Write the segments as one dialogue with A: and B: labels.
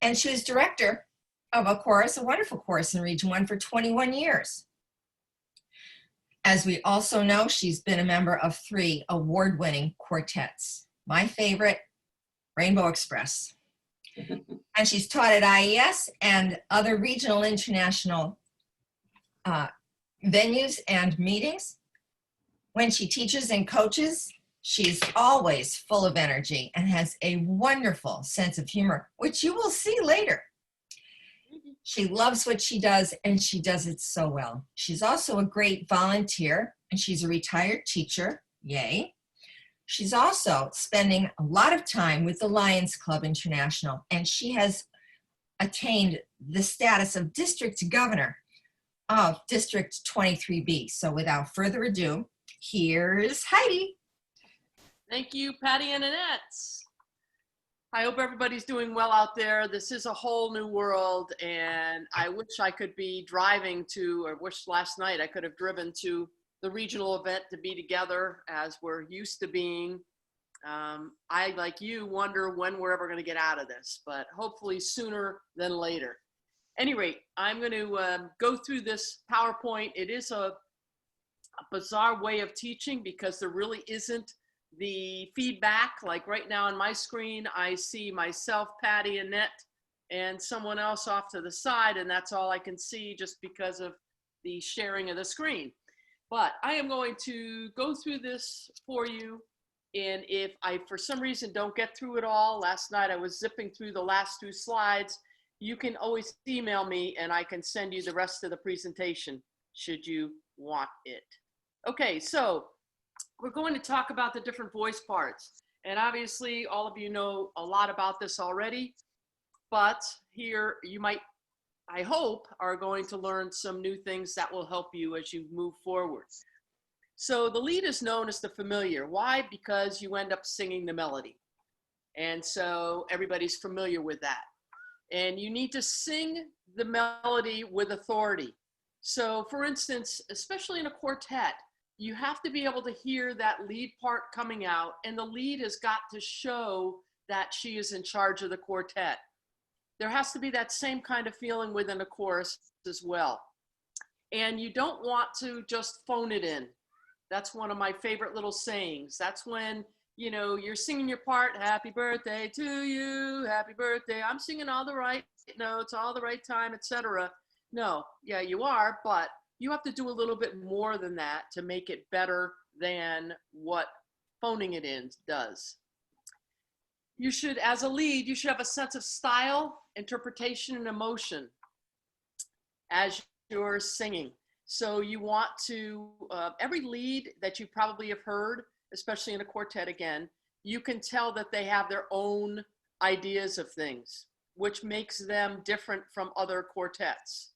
A: And she was director of a chorus, a wonderful chorus in Region 1 for 21 years. As we also know, she's been a member of 3 award-winning quartets. My favorite, Rainbow Express. And she's taught at IES and other regional international venues and meetings. When she teaches and coaches, she's always full of energy and has a wonderful sense of humor, which you will see later. She loves what she does, and she does it so well. She's also a great volunteer, and she's a retired teacher. Yay. She's also spending a lot of time with the Lions Club International, and she has attained the status of district governor of District 23B. So without further ado, here's Heidi.
B: Thank you, Patty and Annette. I hope everybody's doing well out there. This is a whole new world, and I wish I could be driving to, or wish last night I could have driven to the regional event to be together as we're used to being. I, like you, wonder when we're ever going to get out of this, but hopefully sooner than later. Any rate, I'm going to go through this PowerPoint. It is a bizarre way of teaching because there really isn't the feedback. Like right now on my screen, I see myself, Patty, Annette, and someone else off to the side, and that's all I can see just because of the sharing of the screen. But I am going to go through this for you, and if I, for some reason, don't get through it all, last night I was zipping through the last 2 slides, you can always email me and I can send you the rest of the presentation should you want it. Okay, so we're going to talk about the different voice parts. And obviously, all of you know a lot about this already, but here you might, I hope, are going to learn some new things that will help you as you move forward. So the lead is known as the familiar. Why? Because you end up singing the melody. And so everybody's familiar with that. And you need to sing the melody with authority. So for instance, especially in a quartet, you have to be able to hear that lead part coming out, and the lead has got to show that she is in charge of the quartet. There has to be that same kind of feeling within a chorus as well. And you don't want to just phone it in. That's one of my favorite little sayings. That's when, you know, you're singing your part, happy birthday to you, happy birthday. I'm singing all the right notes, all the right time, etc. No, yeah, you are, but you have to do a little bit more than that to make it better than what phoning it in does. You should, as a lead, you should have a sense of style, interpretation, and emotion as you're singing. So you want to, every lead that you probably have heard, especially in a quartet again, you can tell that they have their own ideas of things, which makes them different from other quartets.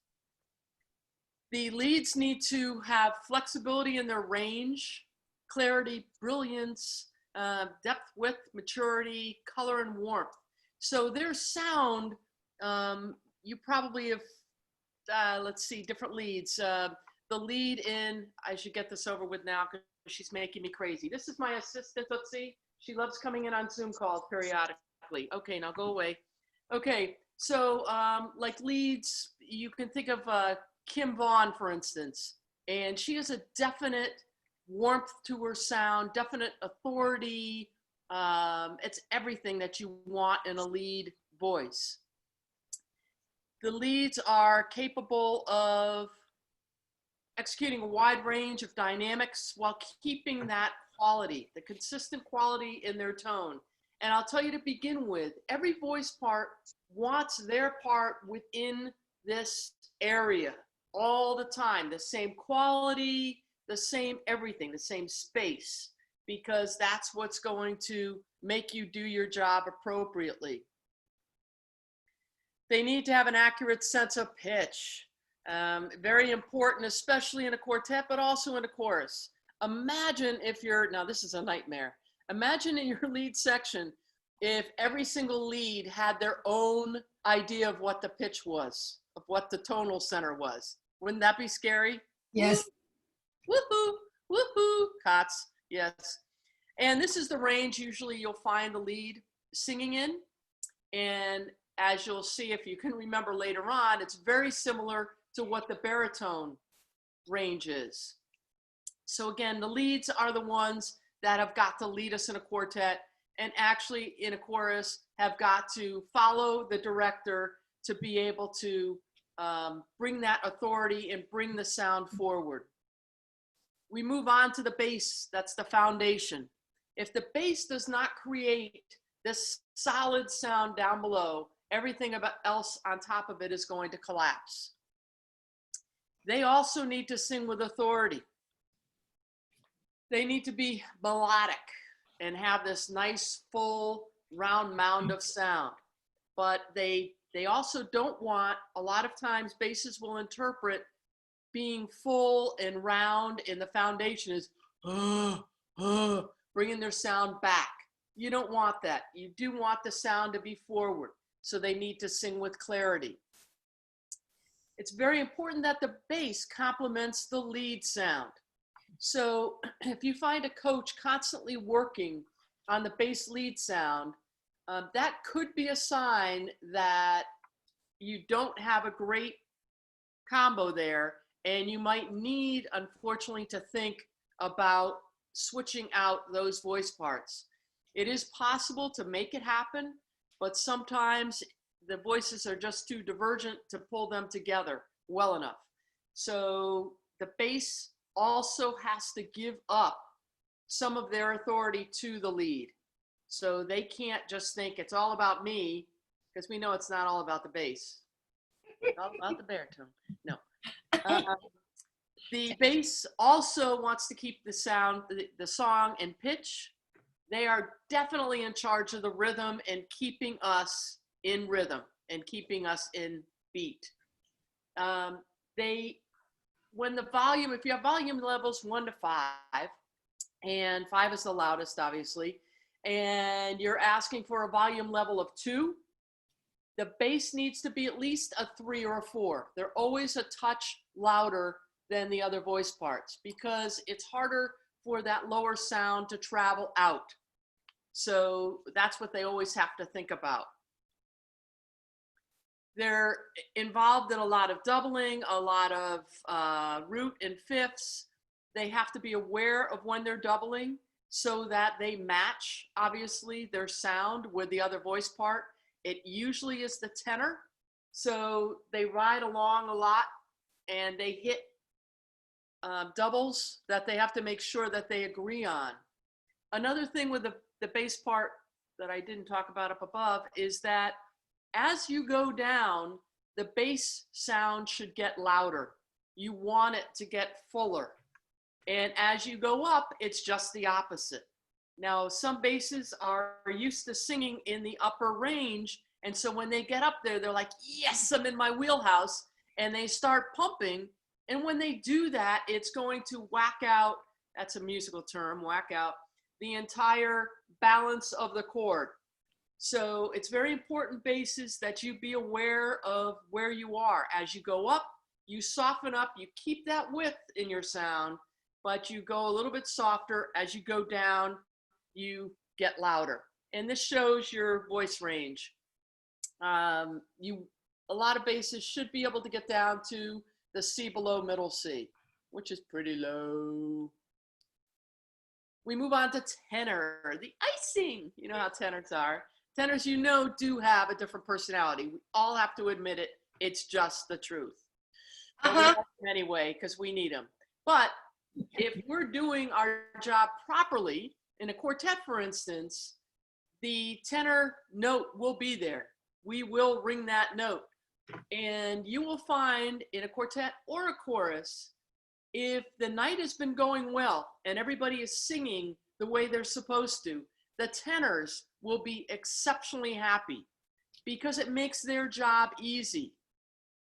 B: The leads need to have flexibility in their range, clarity, brilliance, depth, width, maturity, color, and warmth. So their sound, you probably have, let's see, different leads. The lead in, I should get this over with now because she's making me crazy. This is my assistant, let's see. She loves coming in on Zoom calls periodically. Okay, now go away. Okay, so like leads, you can think of Kim Vaughn, for instance, and she has a definite warmth to her sound, definite authority. It's everything that you want in a lead voice. The leads are capable of executing a wide range of dynamics while keeping that quality, the consistent quality in their tone. And I'll tell you to begin with, every voice part wants their part within this area all the time, the same quality, the same everything, the same space, because that's what's going to make you do your job appropriately. They need to have an accurate sense of pitch. Very important, especially in a quartet, but also in a chorus. Imagine if you're, now this is a nightmare. Imagine in your lead section, if every single lead had their own idea of what the pitch was, of what the tonal center was. Wouldn't that be scary?
A: Yes.
B: Woohoo, woohoo, cots, yes. And this is the range usually you'll find the lead singing in. And as you'll see, if you can remember later on, it's very similar to what the baritone range is. So again, the leads are the ones that have got to lead us in a quartet, and actually in a chorus have got to follow the director to be able to bring that authority and bring the sound forward. We move on to the bass. That's the foundation. If the bass does not create this solid sound down below, everything else on top of it is going to collapse. They also need to sing with authority. They need to be melodic and have this nice, full, round mound of sound. But they also don't want, a lot of times basses will interpret being full and round, and the foundation is bringing their sound back. You don't want that. You do want the sound to be forward, so they need to sing with clarity. It's very important that the bass complements the lead sound. So if you find a coach constantly working on the bass lead sound, that could be a sign that you don't have a great combo there, and you might need, unfortunately, to think about switching out those voice parts. It is possible to make it happen, but sometimes the voices are just too divergent to pull them together well enough. So the bass also has to give up some of their authority to the lead. So they can't just think it's all about me, because we know it's not all about the bass. It's all about the baritone. No. The bass also wants to keep the sound, the song in pitch. They are definitely in charge of the rhythm and keeping us in rhythm and keeping us in beat. When the volume, if you have volume levels 1 to 5, and 5 is the loudest, obviously, and you're asking for a volume level of 2, the bass needs to be at least a 3 or a 4. They're always a touch louder than the other voice parts because it's harder for that lower sound to travel out. So that's what they always have to think about. They're involved in a lot of doubling, a lot of root and fifths. They have to be aware of when they're doubling so that they match, obviously, their sound with the other voice part. It usually is the tenor. So they ride along a lot and they hit doubles that they have to make sure that they agree on. Another thing with the bass part that I didn't talk about up above is that as you go down, the bass sound should get louder. You want it to get fuller. And as you go up, it's just the opposite. Now, some basses are used to singing in the upper range. And so when they get up there, they're like, yes, I'm in my wheelhouse. And they start pumping. And when they do that, it's going to whack out, that's a musical term, whack out, the entire balance of the chord. So it's very important, basses, that you be aware of where you are. As you go up, you soften up, you keep that width in your sound, but you go a little bit softer. As you go down, you get louder. And this shows your voice range. A lot of basses should be able to get down to the C below middle C, which is pretty low. We move on to tenor, the icing. You know how tenors are. Tenors, you know, do have a different personality. We all have to admit it. It's just the truth. But we like them anyway, because we need them. But if we're doing our job properly, in a quartet, for instance, the tenor note will be there. We will ring that note. And you will find in a quartet or a chorus, if the night has been going well and everybody is singing the way they're supposed to, the tenors will be exceptionally happy because it makes their job easy.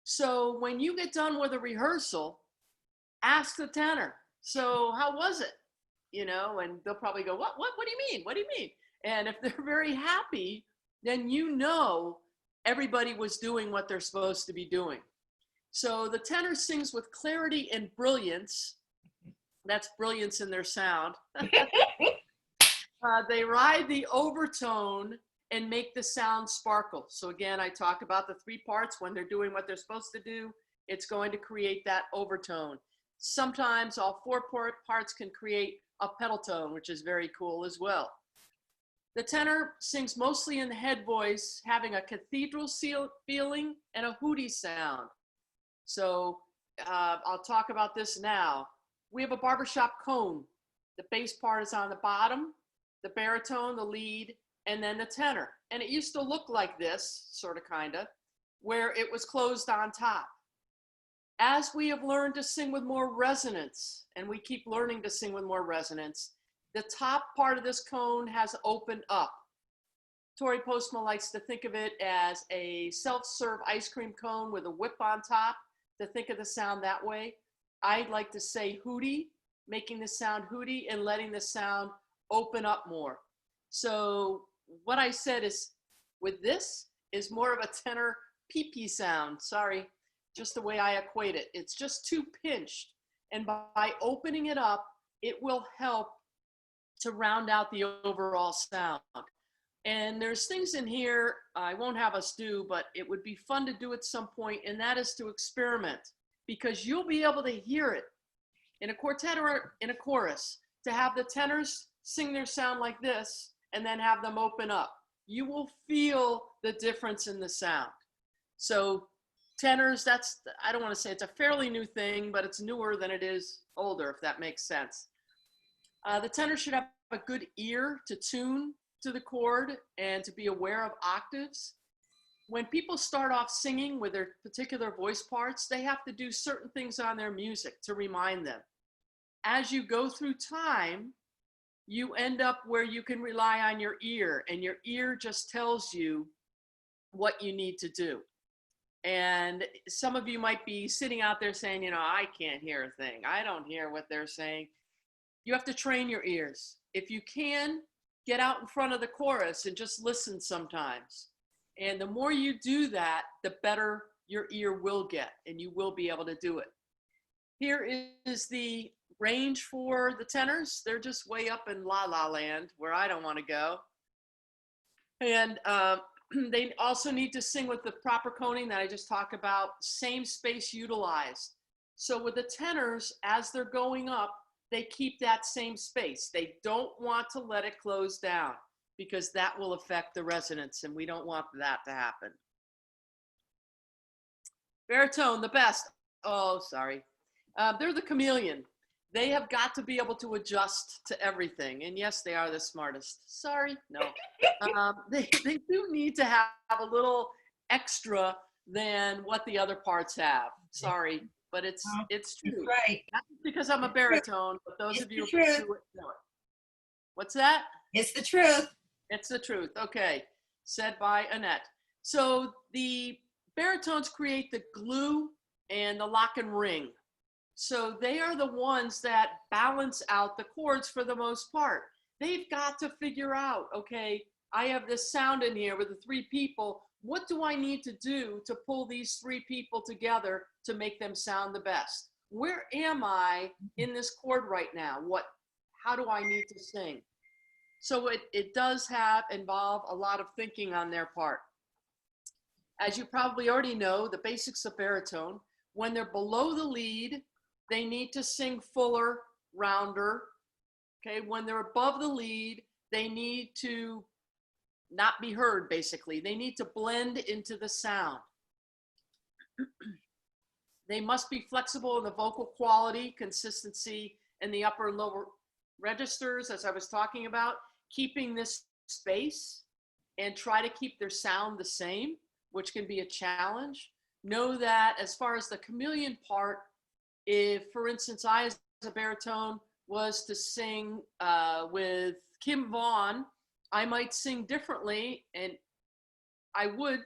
B: So when you get done with a rehearsal, ask the tenor, so how was it? You know, and they'll probably go, what do you mean? What do you mean? And if they're very happy, then you know everybody was doing what they're supposed to be doing. So the tenor sings with clarity and brilliance. That's brilliance in their sound. They ride the overtone and make the sound sparkle. So again, I talked about the three parts. When they're doing what they're supposed to do, it's going to create that overtone. Sometimes all four parts can create a pedal tone, which is very cool as well. The tenor sings mostly in the head voice, having a cathedral feeling and a hooty sound. So I'll talk about this now. We have a barbershop cone. The bass part is on the bottom, the baritone, the lead, and then the tenor. And it used to look like this, sort of, kind of, where it was closed on top. As we have learned to sing with more resonance, and we keep learning to sing with more resonance, the top part of this cone has opened up. Tori Postma likes to think of it as a self-serve ice cream cone with a whip on top, to think of the sound that way. I'd like to say hooty, making the sound hooty and letting the sound open up more. So what I said is, with this, is more of a tenor pee-pee sound. Sorry, just the way I equate it. It's just too pinched. And by opening it up, it will help to round out the overall sound. And there's things in here I won't have us do, but it would be fun to do at some point, and that is to experiment, because you'll be able to hear it in a quartet or in a chorus, to have the tenors sing their sound like this and then have them open up. You will feel the difference in the sound. So tenors, I don't want to say it's a fairly new thing, but it's newer than it is older, if that makes sense. The tenor should have a good ear to tune to the chord and to be aware of octaves. When people start off singing with their particular voice parts, they have to do certain things on their music to remind them. As you go through time, you end up where you can rely on your ear, and your ear just tells you what you need to do. And some of you might be sitting out there saying, you know, I can't hear a thing. I don't hear what they're saying. You have to train your ears. If you can, get out in front of the chorus and just listen sometimes. And the more you do that, the better your ear will get, and you will be able to do it. Here is the range for the tenors. They're just way up in La La Land, where I don't want to go. And they also need to sing with the proper coning that I just talked about, same space utilized. So with the tenors, as they're going up, they keep that same space. They don't want to let it close down, because that will affect the resonance, and we don't want that to happen. Baritone, the best. Oh, sorry. They're the chameleon. They have got to be able to adjust to everything. And yes, they are the smartest. Sorry, no. They do need to have a little extra than what the other parts have. Sorry, but it's true.
A: Right.
B: Not because I'm a baritone, but those of you who do it know it. What's that?
A: It's the truth.
B: It's the truth. Okay, said by Annette. So the baritones create the glue and the lock and ring. So they are the ones that balance out the chords for the most part. They've got to figure out, okay, I have this sound in here with the three people. What do I need to do to pull these three people together to make them sound the best? Where am I in this chord right now? How do I need to sing? So it does involve a lot of thinking on their part. As you probably already know, the basics of baritone, when they're below the lead, they need to sing fuller, rounder. Okay, when they're above the lead, they need to not be heard, basically. They need to blend into the sound. They must be flexible in the vocal quality, consistency, and the upper and lower registers, as I was talking about, keeping this space, and try to keep their sound the same, which can be a challenge. Know that as far as the chameleon part, if, for instance, I, as a baritone, was to sing with Kim Vaughn, I might sing differently, and I would,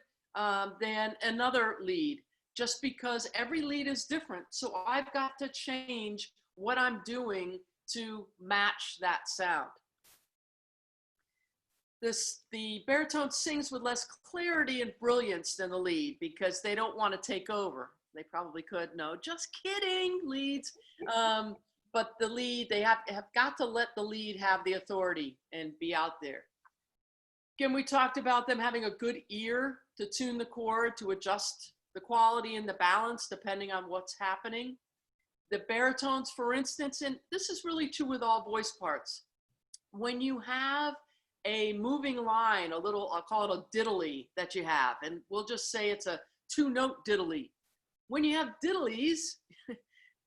B: than another lead, just because every lead is different. So I've got to change what I'm doing to match that sound. The baritone sings with less clarity and brilliance than the lead, because they don't want to take over. They probably could. No, just kidding, leads. But the lead, they have got to let the lead have the authority and be out there. Again, we talked about them having a good ear to tune the chord, to adjust the quality and the balance depending on what's happening. The baritones, for instance, and this is really true with all voice parts. When you have a moving line, a little, I'll call it a diddly that you have, and we'll just say it's a 2-note diddly. When you have diddlies,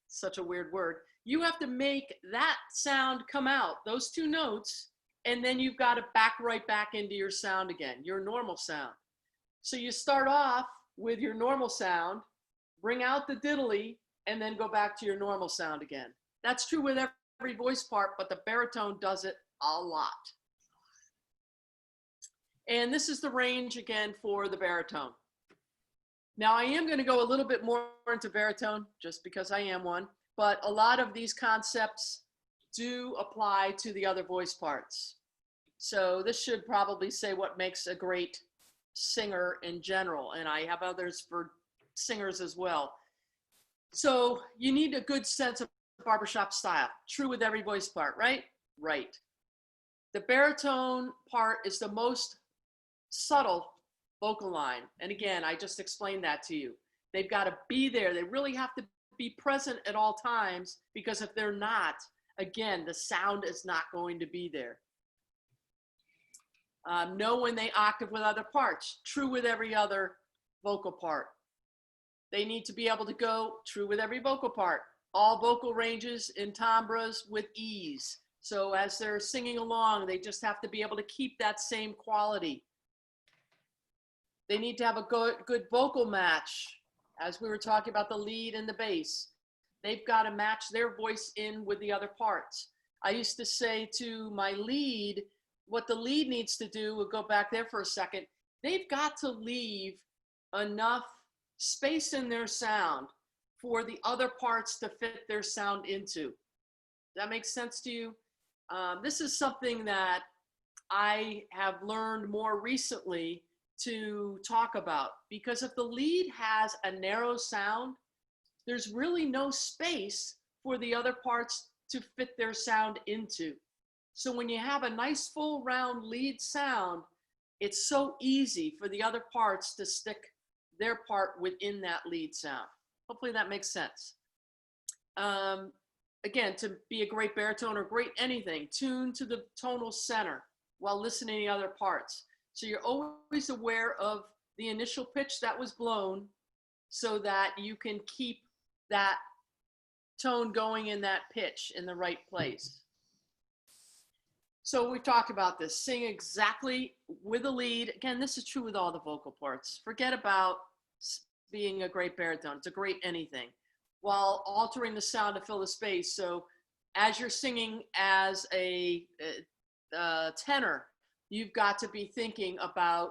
B: such a weird word, you have to make that sound come out, those 2 notes, and then you've got to back right back into your sound again, your normal sound. So you start off with your normal sound, bring out the diddly, and then go back to your normal sound again. That's true with every voice part, but the baritone does it a lot. And this is the range again for the baritone. Now I am going to go a little bit more into baritone just because I am one, but a lot of these concepts do apply to the other voice parts. So this should probably say what makes a great singer in general, and I have others for singers as well. So you need a good sense of barbershop style. True with every voice part, right? Right. The baritone part is the most subtle vocal line. And again, I just explained that to you. They've got to be there. They really have to be present at all times, because if they're not, again, the sound is not going to be there. Know when they octave with other parts. True with every other vocal part. They need to be able to go, true with every vocal part, all vocal ranges in timbres with ease. So as they're singing along, they just have to be able to keep that same quality. They need to have a good vocal match. As we were talking about the lead and the bass, they've got to match their voice in with the other parts. I used to say to my lead, what the lead needs to do, we'll go back there for a second, they've got to leave enough space in their sound for the other parts to fit their sound into. Does that make sense to you? This is something that I have learned more recently to talk about, because if the lead has a narrow sound, there's really no space for the other parts to fit their sound into. So when you have a nice full round lead sound, it's so easy for the other parts to stick their part within that lead sound. Hopefully that makes sense. Again, to be a great baritone or great anything, tune to the tonal center while listening to the other parts. So you're always aware of the initial pitch that was blown so that you can keep that tone going in that pitch in the right place. So we've talked about this. Sing exactly with a lead. Again, this is true with all the vocal parts. Forget about being a great baritone. It's a great anything, while altering the sound to fill the space. So as you're singing as a tenor, you've got to be thinking about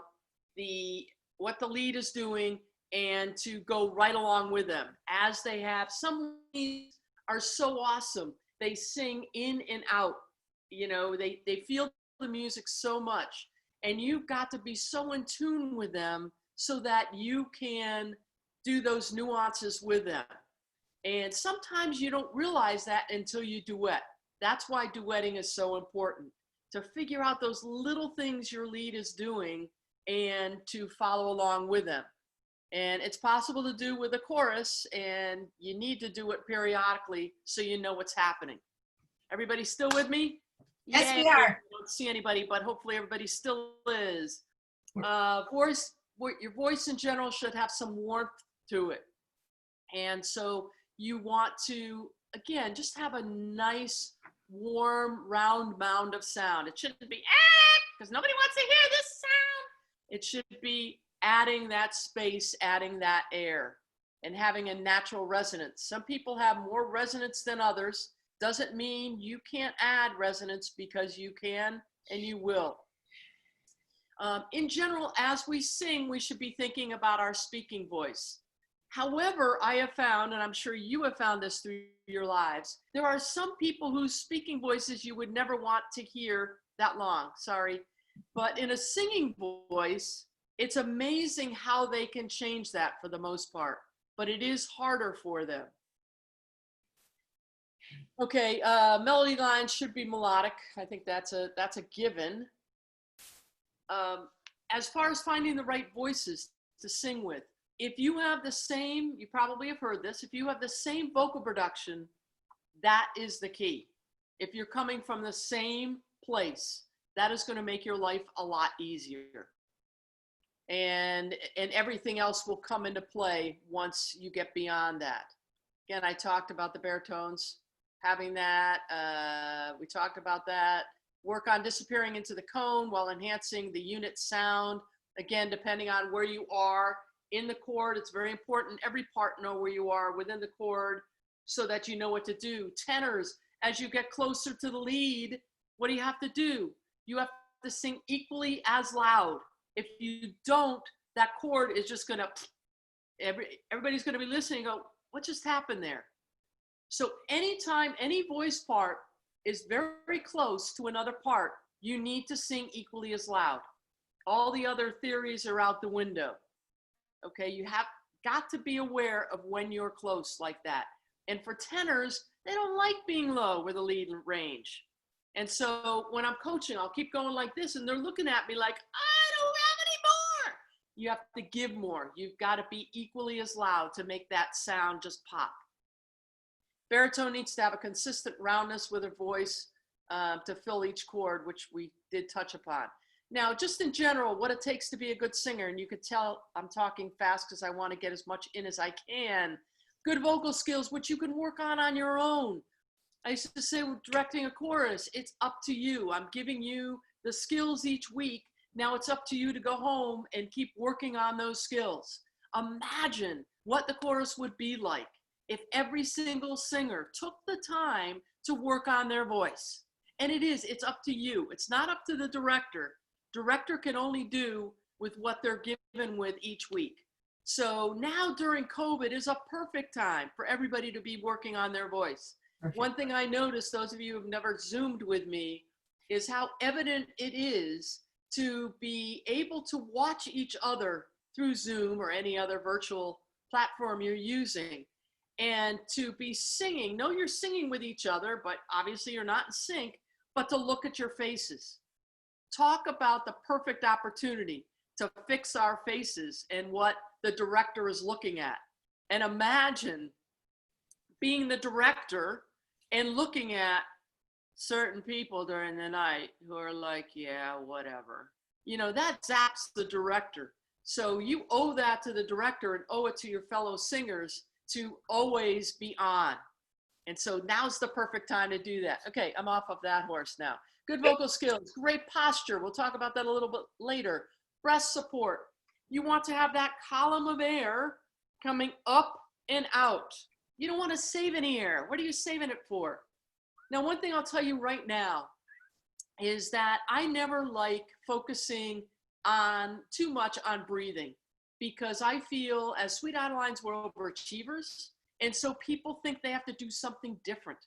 B: what the lead is doing and to go right along with them. As they have, some leads are so awesome. They sing in and out. You know, they feel the music so much, and you've got to be so in tune with them so that you can do those nuances with them. And sometimes you don't realize that until you duet. That's why duetting is so important, to figure out those little things your lead is doing and to follow along with them. And it's possible to do with a chorus, and you need to do it periodically so you know what's happening. Everybody still with me?
A: Yes,
B: Yay.
A: we are.
B: I don't see anybody, but hopefully everybody still is. Your voice in general should have some warmth to it. And so you want to, again, just have a nice, warm, round mound of sound. It shouldn't be, because nobody wants to hear this sound. It should be adding that space, adding that air, and having a natural resonance. Some people have more resonance than others. Doesn't mean you can't add resonance, because you can and you will. In general, as we sing, we should be thinking about our speaking voice. However, I have found, and I'm sure you have found this through your lives, there are some people whose speaking voices you would never want to hear that long, sorry. But in a singing voice, it's amazing how they can change that for the most part, but it is harder for them. Okay, melody lines should be melodic. I think that's a given. As far as finding the right voices to sing with, if you have the same, you probably have heard this, if you have the same vocal production, that is the key. If you're coming from the same place, that is going to make your life a lot easier. And everything else will come into play once you get beyond that. Again, I talked about the baritones, having that. We talked about that. Work on disappearing into the cone while enhancing the unit sound. Again, depending on where you are in the chord, it's very important. Every part know where you are within the chord so that you know what to do. Tenors, as you get closer to the lead, what do you have to do? You have to sing equally as loud. If you don't, that chord is just gonna, everybody's gonna be listening and go, what just happened there? So anytime any voice part is very close to another part, you need to sing equally as loud. All the other theories are out the window. Okay, you have got to be aware of when you're close like that. And for tenors, they don't like being low with a lead range. And so when I'm coaching, I'll keep going like this and they're looking at me like, I don't have any more. You have to give more. You've got to be equally as loud to make that sound just pop. Baritone needs to have a consistent roundness with her voice to fill each chord, which we did touch upon. Now, just in general, what it takes to be a good singer, and you could tell I'm talking fast because I want to get as much in as I can. Good vocal skills, which you can work on your own. I used to say with directing a chorus, it's up to you. I'm giving you the skills each week. Now it's up to you to go home and keep working on those skills. Imagine what the chorus would be like if every single singer took the time to work on their voice. And it's up to you. It's not up to the director. Director can only do with what they're given with each week. So now during COVID is a perfect time for everybody to be working on their voice. Perfect. One thing I noticed, those of you who've never Zoomed with me, is how evident it is to be able to watch each other through Zoom or any other virtual platform you're using, and to be singing. Know you're singing with each other, but obviously you're not in sync, but to look at your faces. Talk about the perfect opportunity to fix our faces and what the director is looking at. And imagine being the director and looking at certain people during the night who are like, yeah, whatever. You know, that zaps the director. So you owe that to the director and owe it to your fellow singers to always be on. And so now's the perfect time to do that. Okay, I'm off of that horse now. Good vocal skills, great posture. We'll talk about that a little bit later. Breast support. You want to have that column of air coming up and out. You don't want to save any air. What are you saving it for? Now, one thing I'll tell you right now is that I never like focusing on too much on breathing, because I feel as Sweet Adelines, we're overachievers. And so people think they have to do something different.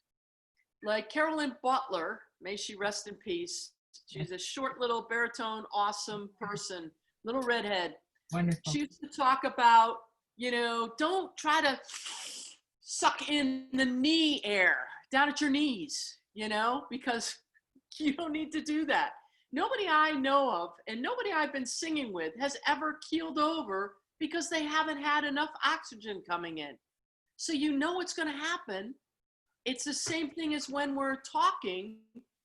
B: Like Carolyn Butler, may she rest in peace. She's a short little baritone, awesome person, little redhead.
A: Wonderful.
B: She used to talk about, you know, don't try to suck in the knee air down at your knees, you know, because you don't need to do that. Nobody I know of and nobody I've been singing with has ever keeled over because they haven't had enough oxygen coming in. So you know what's going to happen. It's the same thing as when we're talking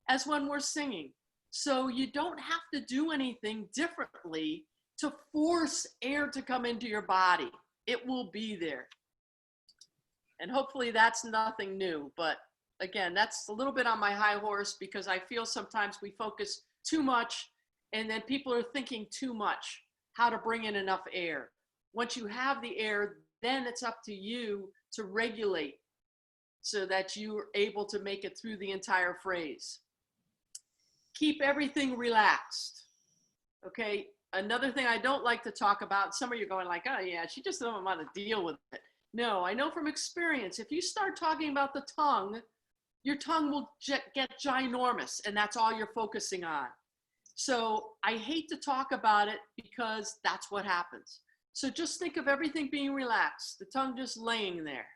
B: as when we're singing. So you don't have to do anything differently to force air to come into your body. It will be there. And hopefully that's nothing new. But again, that's a little bit on my high horse because I feel sometimes we focus too much and then people are thinking too much how to bring in enough air. Once you have the air, then it's up to you to regulate so that you're able to make it through the entire phrase. Keep everything relaxed. Okay, another thing I don't like to talk about, some of you are going like, oh yeah, she just doesn't want to deal with it. No, I know from experience, if you start talking about the tongue, your tongue will get ginormous and that's all you're focusing on. So I hate to talk about it because that's what happens. So just think of everything being relaxed, the tongue just laying there,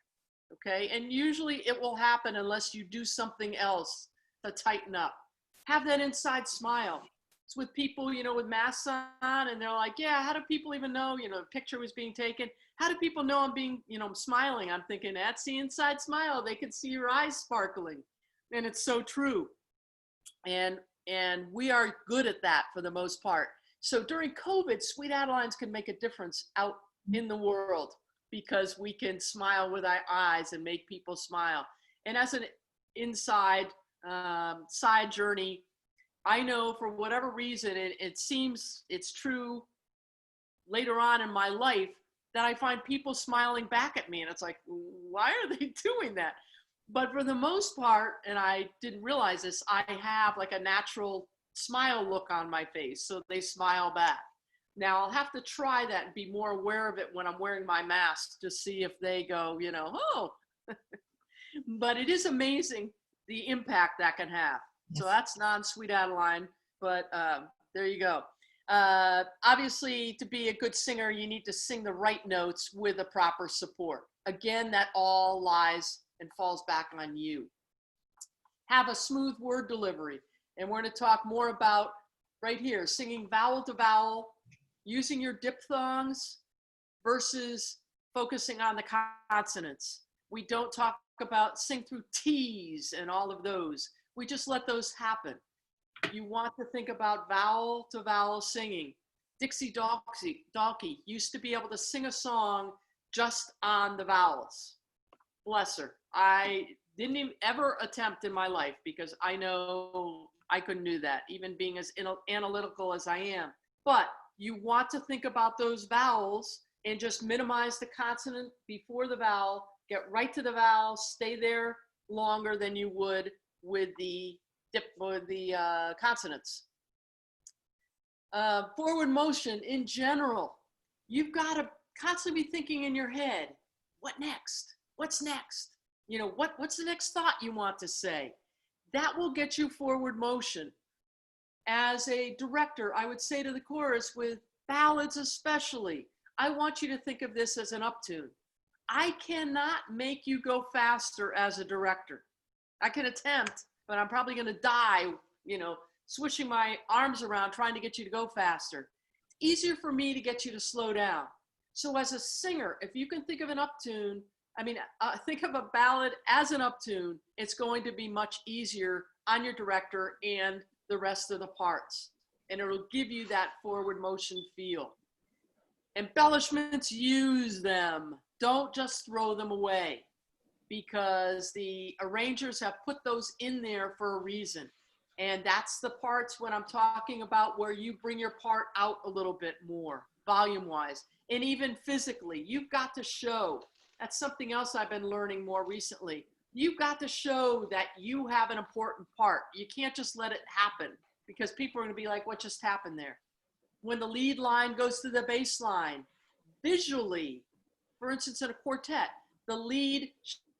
B: okay? And usually it will happen unless you do something else to tighten up. Have that inside smile. with people, with masks on, and they're like, yeah, how do people even know, the picture was being taken? How do people know I'm being, I'm smiling? I'm thinking, that's the inside smile. They can see your eyes sparkling. And it's so true. And we are good at that for the most part. So during COVID, Sweet Adelines can make a difference out in the world because we can smile with our eyes and make people smile. And as an inside side journey, I know for whatever reason, it seems it's true later on in my life that I find people smiling back at me. And it's like, why are they doing that? But for the most part, and I didn't realize this, I have like a natural smile look on my face. So they smile back. Now I'll have to try that and be more aware of it when I'm wearing my mask to see if they go, oh, but it is amazing the impact that can have. Yes. So that's non-Sweet Adeline, but there you go. Obviously, to be a good singer, you need to sing the right notes with the proper support. Again, that all lies and falls back on you. Have a smooth word delivery. And we're going to talk more about right here, singing vowel to vowel, using your diphthongs versus focusing on the consonants. We don't talk about sing through T's and all of those. We just let those happen. You want to think about vowel to vowel singing. Dixie Dalkey used to be able to sing a song just on the vowels. Bless her. I didn't even ever attempt in my life because I know I couldn't do that, even being as analytical as I am. But you want to think about those vowels and just minimize the consonant before the vowel, get right to the vowel, stay there longer than you would with the consonants. Forward motion in general, you've got to constantly be thinking in your head, what next? What's next? What's the next thought you want to say? That will get you forward motion. As a director, I would say to the chorus with ballads especially, I want you to think of this as an uptune. I cannot make you go faster as a director. I can attempt, but I'm probably going to die, swishing my arms around trying to get you to go faster. It's easier for me to get you to slow down. So as a singer, if you can think of an uptune, think of a ballad as an uptune, it's going to be much easier on your director and the rest of the parts. And it'll give you that forward motion feel. Embellishments, use them. Don't just throw them away because the arrangers have put those in there for a reason. And that's the parts when I'm talking about where you bring your part out a little bit more, volume-wise, and even physically. You've got to show. That's something else I've been learning more recently. You've got to show that you have an important part. You can't just let it happen because people are going to be like, what just happened there? When the lead line goes to the bass line, visually, for instance, in a quartet, the lead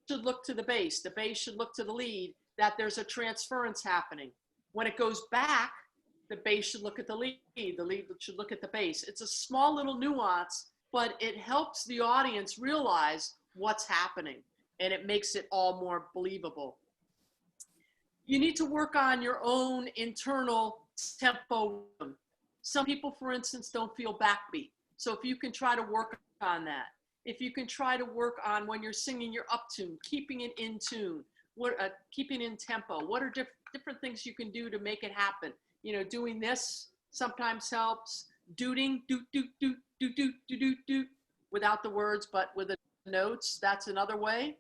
B: should look to the bass should look to the lead, that there's a transference happening. When it goes back, the bass should look at the lead should look at the bass. It's a small little nuance, but it helps the audience realize what's happening and it makes it all more believable. You need to work on your own internal tempo. Some people, for instance, don't feel backbeat. So if you can try to work on that, if you can try to work on when you're singing your uptune, keeping it in tune, keeping in tempo, what are different things you can do to make it happen? Doing this sometimes helps. Dooting, doot, doot, doot, doot, doot, doot, doot, doot, without the words, but with the notes, that's another way.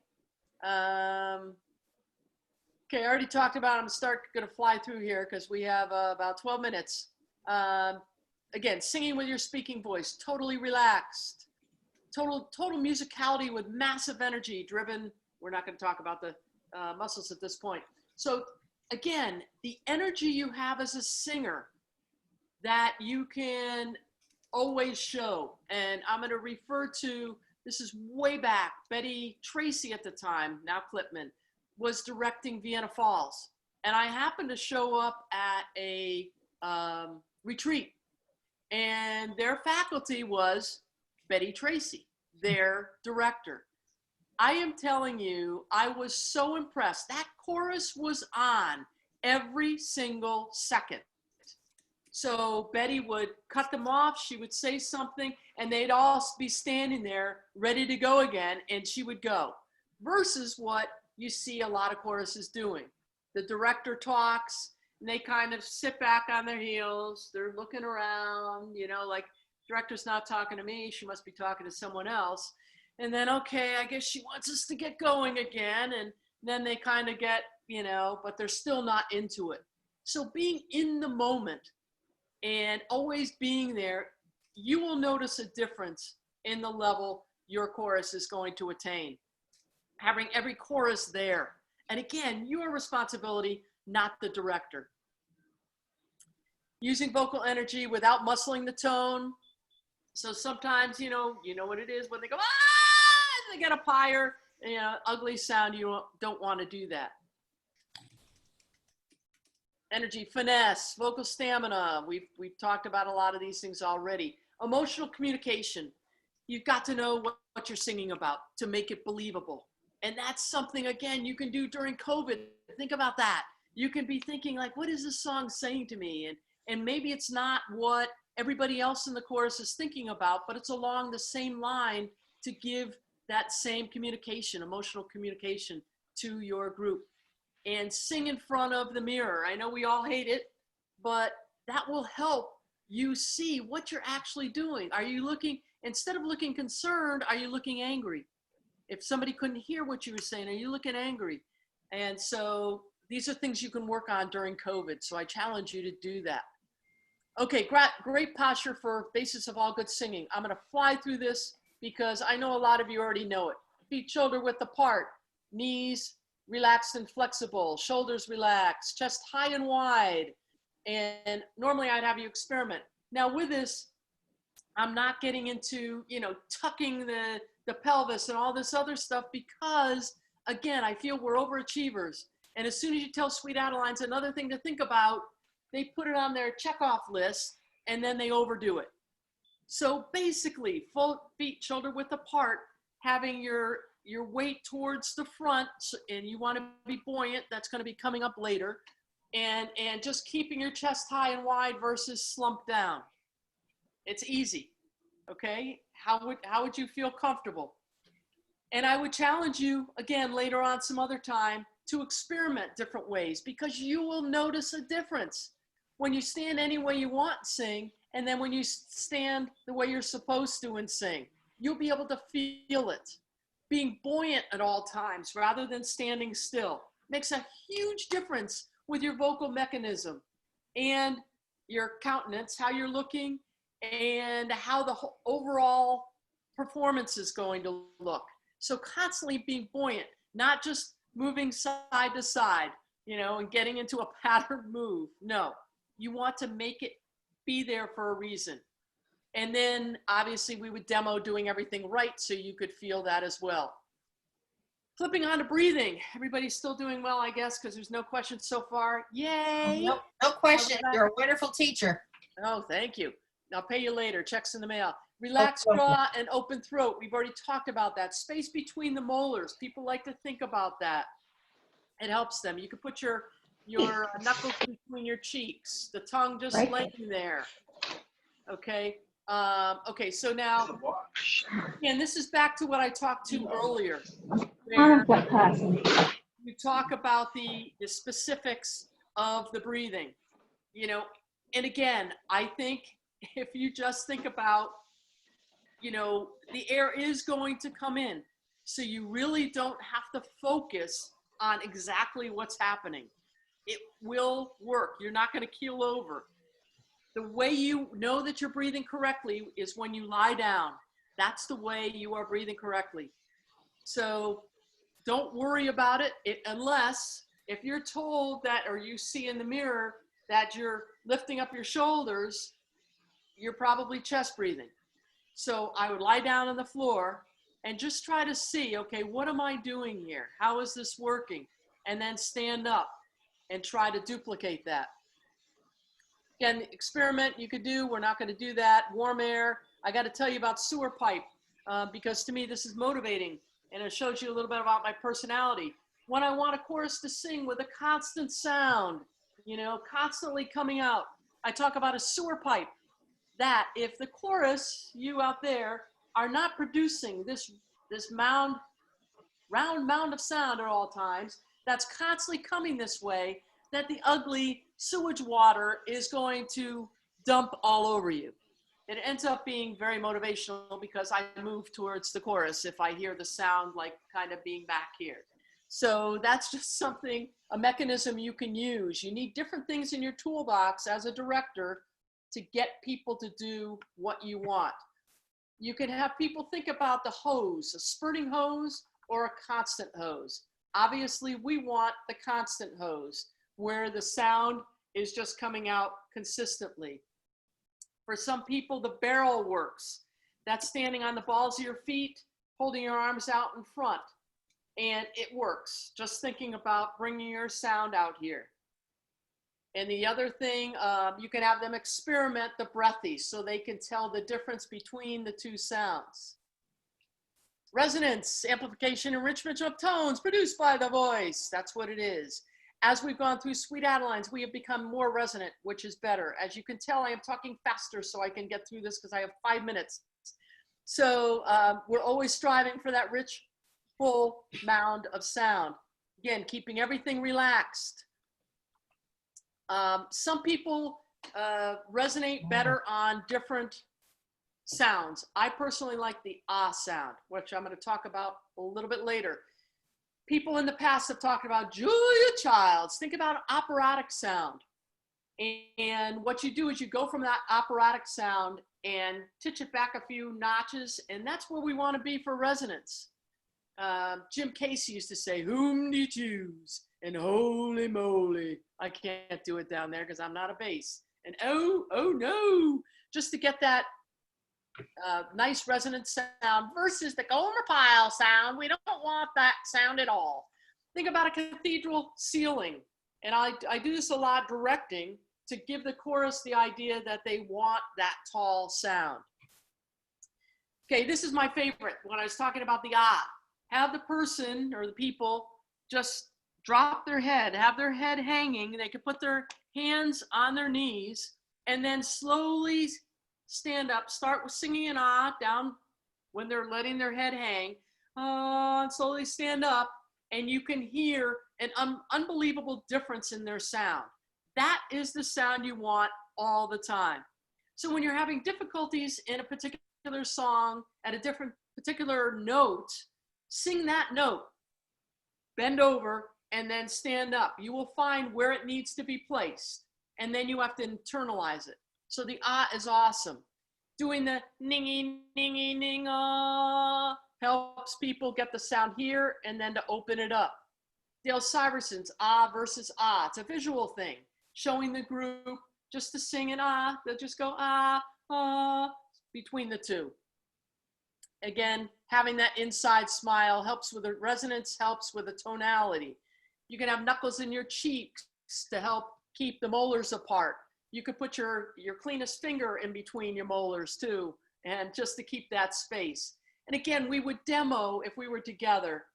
B: Okay, I already talked about, I'm gonna fly through here because we have about 12 minutes. Again, singing with your speaking voice, totally relaxed. Total musicality with massive energy driven. We're not going to talk about the muscles at this point. So again, the energy you have as a singer that you can always show. And I'm going to refer to, this is way back, Betty Tracy at the time, now Clipman, was directing Vienna Falls. And I happened to show up at a retreat. And their faculty was Betty Tracy, their director. I am telling you, I was so impressed. That chorus was on every single second. So Betty would cut them off, she would say something, and they'd all be standing there ready to go again, and she would go. Versus what you see a lot of choruses doing. The director talks, and they kind of sit back on their heels, they're looking around, you know, like, director's not talking to me, she must be talking to someone else. And then, okay, I guess she wants us to get going again, and then they kind of get, you know, but they're still not into it. So being in the moment and always being there, you will notice a difference in the level your chorus is going to attain. Having every chorus there. And again, your responsibility, not the director. Using vocal energy without muscling the tone. So sometimes, you know what it is when they go, ah, they get a higher, you know, ugly sound. You don't want to do that. Energy, finesse, vocal stamina. We've talked about a lot of these things already. Emotional communication. You've got to know what you're singing about to make it believable. And that's something, again, you can do during COVID. Think about that. You can be thinking like, what is this song saying to me? And maybe it's not what everybody else in the chorus is thinking about, but it's along the same line to give that same communication, emotional communication to your group. And sing in front of the mirror. I know we all hate it, but that will help you see what you're actually doing. Are you looking, instead of looking concerned, are you looking angry? If somebody couldn't hear what you were saying, are you looking angry? And so these are things you can work on during COVID. So I challenge you to do that. Okay, great posture for basis of all good singing. I'm gonna fly through this because I know a lot of you already know it. Feet shoulder width apart, knees relaxed and flexible, shoulders relaxed, chest high and wide. And normally I'd have you experiment. Now with this, I'm not getting into, you know, tucking the pelvis and all this other stuff because, again, I feel we're overachievers. And as soon as you tell Sweet Adeline's another thing to think about, they put it on their checkoff list and then they overdo it. So basically, full feet shoulder width apart, having your weight towards the front, and you want to be buoyant. That's going to be coming up later. And just keeping your chest high and wide versus slumped down. It's easy. Okay. How would you feel comfortable? And I would challenge you again later on some other time to experiment different ways, because you will notice a difference when you stand any way you want and sing, and then when you stand the way you're supposed to and sing. You'll be able to feel it. Being buoyant at all times rather than standing still makes a huge difference with your vocal mechanism and your countenance, how you're looking, and how the overall performance is going to look. So constantly being buoyant, not just moving side to side, you know, and getting into a patterned move. No, you want to make it be there for a reason. And then obviously we would demo doing everything right so you could feel that as well. Flipping on to breathing. Everybody's still doing well, I guess, because there's no questions so far. Yay.
A: No question. You're a wonderful teacher.
B: Oh, thank you. I'll pay you later. Checks in the mail. Relaxed jaw and open throat. We've already talked about that. Space between the molars. People like to think about that. It helps them. You can put your knuckles between your cheeks. The tongue just laying there. Okay. Okay, so now, again, this is back to what I talked to earlier, where you talk about the specifics of the breathing, you know, and again, I think if you just think about, you know, the air is going to come in, so you really don't have to focus on exactly what's happening. It will work. You're not going to keel over. The way you know that you're breathing correctly is when you lie down. That's the way you are breathing correctly. So don't worry about it unless if you're told that, or you see in the mirror that you're lifting up your shoulders, you're probably chest breathing. So I would lie down on the floor and just try to see, okay, what am I doing here? How is this working? And then stand up and try to duplicate that. Again, experiment you could do. We're not going to do that. Warm air. I got to tell you about sewer pipe because to me this is motivating and it shows you a little bit about my personality. When I want a chorus to sing with a constant sound, you know, constantly coming out, I talk about a sewer pipe, that if the chorus, you out there, are not producing this round mound of sound at all times, that's constantly coming this way, that the ugly sewage water is going to dump all over you. It ends up being very motivational because I move towards the chorus if I hear the sound like kind of being back here. So that's just something, a mechanism you can use. You need different things in your toolbox as a director to get people to do what you want. You can have people think about the hose, a spurting hose or a constant hose. Obviously, we want the constant hose where the sound is just coming out consistently. For some people, the barrel works. That's standing on the balls of your feet, holding your arms out in front. And it works. Just thinking about bringing your sound out here. And the other thing, you can have them experiment the breathy so they can tell the difference between the two sounds. Resonance, amplification, enrichment of tones produced by the voice. That's what it is. As we've gone through Sweet Adelines, we have become more resonant, which is better. As you can tell, I am talking faster so I can get through this because I have 5 minutes. So we're always striving for that rich, full mound of sound. Again, keeping everything relaxed. Some people resonate better on different sounds. I personally like the ah sound, which I'm going to talk about a little bit later. People in the past have talked about Julia Childs. Think about operatic sound. And what you do is you go from that operatic sound and pitch it back a few notches, and that's where we want to be for resonance. Jim Casey used to say, "Whom do you choose?" And holy moly, I can't do it down there because I'm not a bass. And oh no, just to get that nice resonant sound versus the Gomer Pyle sound. We don't want that sound at all. Think about a cathedral ceiling. And I do this a lot directing to give the chorus the idea that they want that tall sound. Okay, this is my favorite when I was talking about the ah. Have the person or the people just drop their head, have their head hanging. They can put their hands on their knees and then slowly stand up, start with singing an ah down when they're letting their head hang, and slowly stand up, and you can hear an unbelievable difference in their sound. That is the sound you want all the time. So when you're having difficulties in a particular song at a different particular note, sing that note, bend over, and then stand up. You will find where it needs to be placed, and then you have to internalize it. So the ah is awesome. Doing the ningy, ningy, ning, ah helps people get the sound here and then to open it up. Dale Syverson's ah versus ah. It's a visual thing, showing the group just to sing an ah. They'll just go ah, ah between the two. Again, having that inside smile helps with the resonance, helps with the tonality. You can have knuckles in your cheeks to help keep the molars apart. You could put your cleanest finger in between your molars too, and just to keep that space. And again, we would demo if we were together,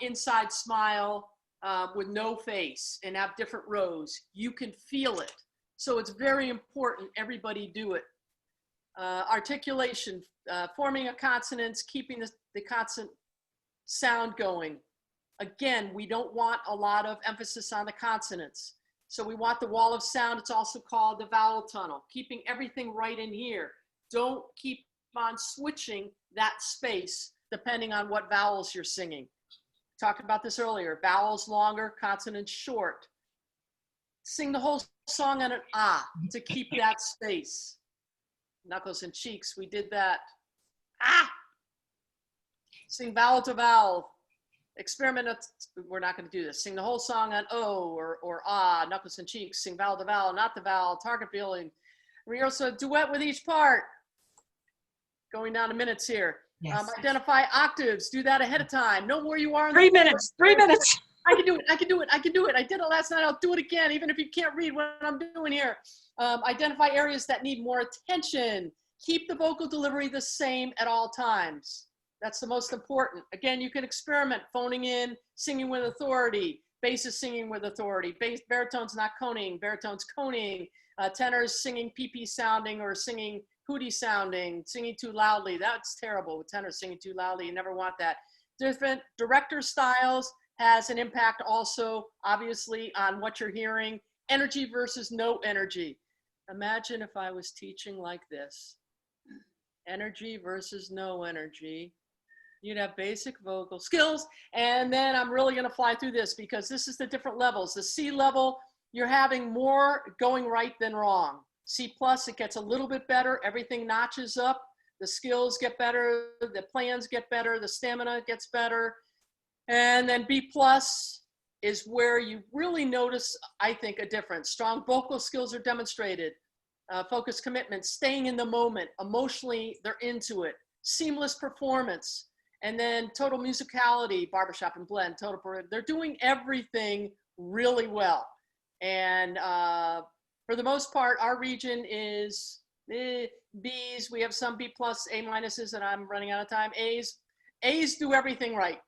B: inside smile with no face and have different rows. You can feel it. So it's very important everybody do it. Articulation, forming a consonants, keeping the consonant sound going. Again, we don't want a lot of emphasis on the consonants. So we want the wall of sound. It's also called the vowel tunnel, keeping everything right in here. Don't keep on switching that space depending on what vowels you're singing. Talked about this earlier. Vowels longer, consonants short. Sing the whole song on an ah to keep that space. Knuckles and cheeks, we did that. Ah! Sing vowel to vowel. Experiment, we're not going to do this. Sing the whole song on O or ah, knuckles and cheeks. Sing vowel to vowel, not the vowel, target feeling. Rehearsal duet with each part. Going down to minutes here.
A: Yes.
B: Identify octaves. Do that ahead of time. Know where you are.
C: 3 minutes. 3 minutes.
B: I can do it. I can do it. I can do it. I did it last night. I'll do it again, even if you can't read what I'm doing here. Identify areas that need more attention. Keep the vocal delivery the same at all times. That's the most important. Again, you can experiment, phoning in, singing with authority, bass is singing with authority, bass, baritone's not coning, baritone's coning, Tenors singing pee-pee sounding or singing hootie sounding, singing too loudly. That's terrible with tenors singing too loudly. You never want that. Different director styles has an impact also, obviously, on what you're hearing. Energy versus no energy. Imagine if I was teaching like this. Energy versus no energy. You'd have basic vocal skills. And then I'm really going to fly through this because this is the different levels. The C level, you're having more going right than wrong. C plus, it gets a little bit better. Everything notches up. The skills get better. The plans get better. The stamina gets better. And then B plus is where you really notice, I think, a difference. Strong vocal skills are demonstrated. Focus, commitment, staying in the moment. Emotionally, they're into it. Seamless performance. And then total musicality, barbershop and blend, they're doing everything really well. And for the most part, our region is B's. We have some B plus, A minuses, and I'm running out of time. A's do everything right.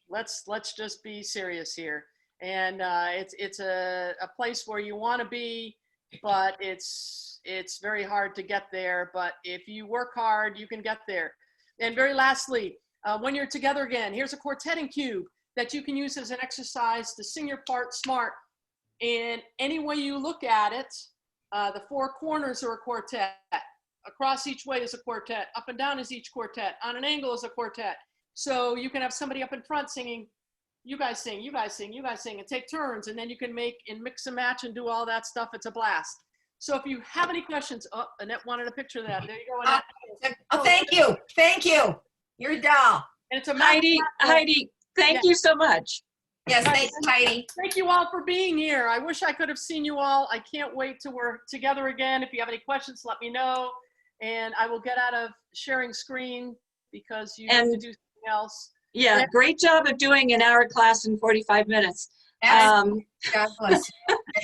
B: Let's just be serious here. And it's a place where you want to be, but it's very hard to get there. But if you work hard, you can get there. And very lastly, when you're together again, here's a quartetting cube that you can use as an exercise to sing your part smart. And any way you look at it, the four corners are a quartet. Across each way is a quartet. Up and down is each quartet. On an angle is a quartet. So you can have somebody up in front singing, you guys sing, you guys sing, you guys sing, and take turns. And then you can make and mix and match and do all that stuff. It's a blast. So if you have any questions, oh, Annette wanted a picture of that. There you go, Annette.
A: Oh, thank you. Thank you. You're a doll.
B: And it's a
C: Heidi, thank you so much.
A: Yes, thanks, Heidi.
B: Thank you all for being here. I wish I could have seen you all. I can't wait till we're together again. If you have any questions, let me know. And I will get out of sharing screen because you have to do something else.
C: Yeah, great job of doing an hour class in 45 minutes.
A: God bless.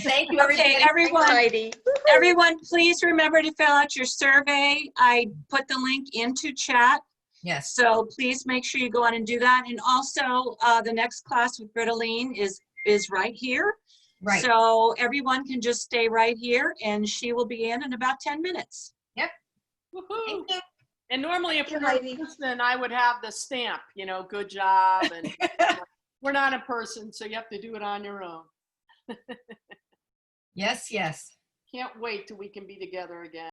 A: Thank you, everybody.
C: Okay, everyone, please remember to fill out your survey. I put the link into chat.
A: Yes.
C: So please make sure you go on and do that. And also the next class with Brittaline is right here.
A: Right.
C: So everyone can just stay right here and she will be in about 10 minutes.
A: Yep.
B: Woohoo.
A: Thank you.
B: And normally if we were in person, I would have the stamp, you know, good job. And we're not in person, so you have to do it on your own.
A: Yes, yes.
B: Can't wait till we can be together again.